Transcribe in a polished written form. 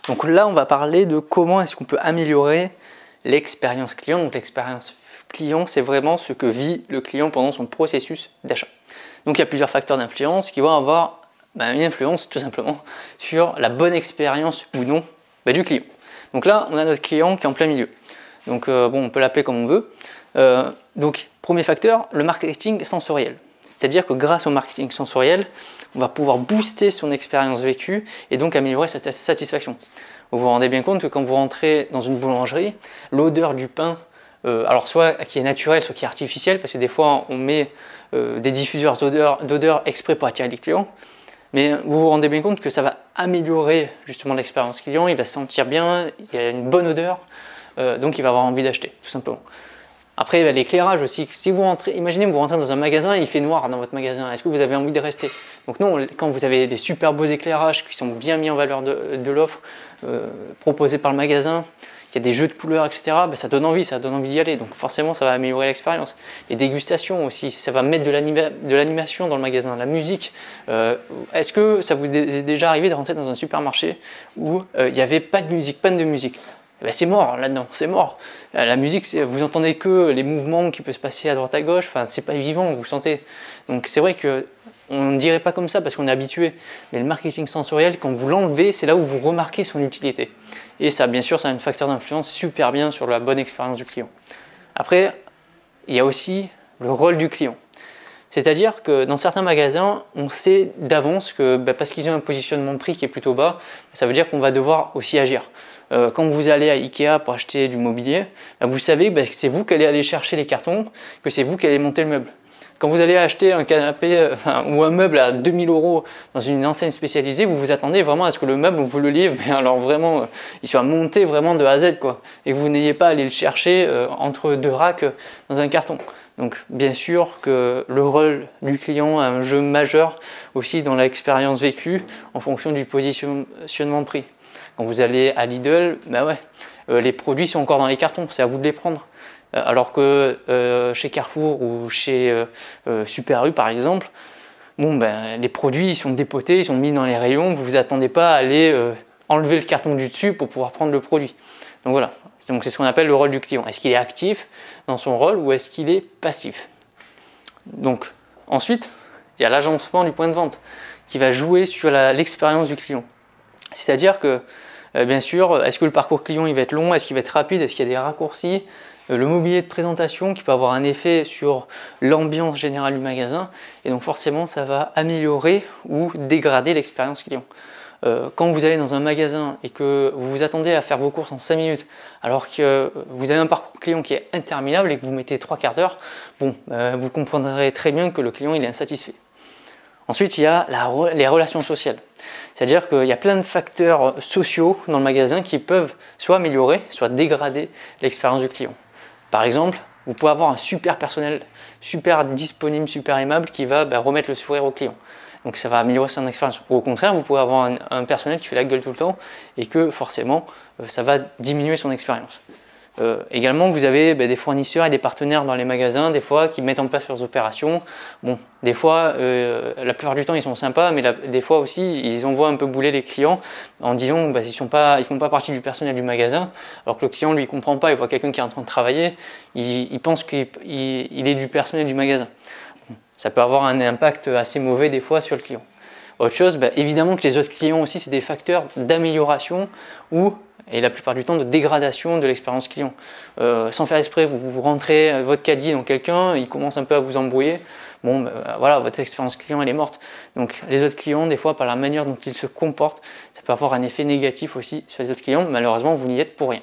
Donc là, on va parler de comment est-ce qu'on peut améliorer l'expérience client. Donc l'expérience client, c'est vraiment ce que vit le client pendant son processus d'achat. Donc il y a plusieurs facteurs d'influence qui vont avoir une influence tout simplement sur la bonne expérience ou non du client. Donc là, on a notre client qui est en plein milieu. Donc on peut l'appeler comme on veut. Donc premier facteur, le marketing sensoriel. C'est-à-dire que grâce au marketing sensoriel, on va pouvoir booster son expérience vécue et donc améliorer sa satisfaction. Vous vous rendez bien compte que quand vous rentrez dans une boulangerie, l'odeur du pain, alors soit qui est naturelle, soit qui est artificielle, parce que des fois on met des diffuseurs d'odeur exprès pour attirer des clients, mais vous vous rendez bien compte que ça va améliorer justement l'expérience client, il va se sentir bien, il y a une bonne odeur, donc il va avoir envie d'acheter, tout simplement. Après, l'éclairage aussi. Si vous rentrez, imaginez vous rentrez dans un magasin et il fait noir dans votre magasin. Est-ce que vous avez envie de rester? Donc non, quand vous avez des super beaux éclairages qui sont bien mis en valeur de l'offre proposée par le magasin, qu'il y a des jeux de couleurs, etc., ça donne envie d'y aller. Donc forcément, ça va améliorer l'expérience. Les dégustations aussi, ça va mettre de l'animation dans le magasin, la musique. Est-ce que ça vous est déjà arrivé de rentrer dans un supermarché où il n'y avait pas de musique, panne de musique? C'est mort là-dedans, c'est mort. La musique, vous entendez que les mouvements qui peuvent se passer à droite à gauche, c'est pas vivant, vous sentez. Donc c'est vrai que on ne dirait pas comme ça parce qu'on est habitué. Mais le marketing sensoriel, quand vous l'enlevez, c'est là où vous remarquez son utilité. Et ça, bien sûr, ça a un facteur d'influence super bien sur la bonne expérience du client. Après, il y a aussi le rôle du client. C'est-à-dire que dans certains magasins, on sait d'avance que parce qu'ils ont un positionnement de prix qui est plutôt bas, ça veut dire qu'on va devoir aussi agir. Quand vous allez à Ikea pour acheter du mobilier, vous savez que c'est vous qui allez aller chercher les cartons, que c'est vous qui allez monter le meuble. Quand vous allez acheter un canapé ou un meuble à 2000 € dans une enseigne spécialisée, vous vous attendez vraiment à ce que le meuble, on vous le livre, mais alors vraiment, il soit monté vraiment de A à Z, quoi, et que vous n'ayez pas à aller le chercher entre deux racks dans un carton. Donc bien sûr que le rôle du client a un jeu majeur aussi dans l'expérience vécue en fonction du positionnement de prix. Quand vous allez à Lidl, les produits sont encore dans les cartons, c'est à vous de les prendre. Alors que chez Carrefour ou chez Super U par exemple, les produits ils sont dépotés, ils sont mis dans les rayons, vous ne vous attendez pas à aller enlever le carton du dessus pour pouvoir prendre le produit. Donc voilà, c'est ce qu'on appelle le rôle du client. Est-ce qu'il est actif dans son rôle ou est-ce qu'il est passif? Donc ensuite, il y a l'agencement du point de vente qui va jouer sur l'expérience du client. C'est-à-dire que, bien sûr, est-ce que le parcours client il va être long, est-ce qu'il va être rapide, est-ce qu'il y a des raccourcis, le mobilier de présentation qui peut avoir un effet sur l'ambiance générale du magasin, et donc forcément ça va améliorer ou dégrader l'expérience client. Quand vous allez dans un magasin et que vous vous attendez à faire vos courses en 5 minutes alors que vous avez un parcours client qui est interminable et que vous mettez 3 quarts d'heure, vous comprendrez très bien que le client il est insatisfait. Ensuite, il y a les relations sociales. C'est-à-dire qu'il y a plein de facteurs sociaux dans le magasin qui peuvent soit améliorer, soit dégrader l'expérience du client. Par exemple, vous pouvez avoir un super personnel, super disponible, super aimable qui va remettre le sourire au client. Donc ça va améliorer son expérience. Ou au contraire, vous pouvez avoir un personnel qui fait la gueule tout le temps et que forcément, ça va diminuer son expérience. Également, vous avez des fournisseurs et des partenaires dans les magasins, des fois, qui mettent en place leurs opérations. Des fois, la plupart du temps, ils sont sympas, mais des fois aussi, ils envoient un peu bouler les clients en disant qu'ils ne font pas partie du personnel du magasin, alors que le client, lui, il comprend pas, il voit quelqu'un qui est en train de travailler, il pense qu'il est du personnel du magasin. Ça peut avoir un impact assez mauvais des fois sur le client. Autre chose, évidemment que les autres clients aussi, c'est des facteurs d'amélioration et la plupart du temps de dégradation de l'expérience client. Sans faire exprès, vous rentrez votre caddie dans quelqu'un, il commence un peu à vous embrouiller, votre expérience client elle est morte. Donc les autres clients, des fois par la manière dont ils se comportent, ça peut avoir un effet négatif aussi sur les autres clients, malheureusement vous n'y êtes pour rien.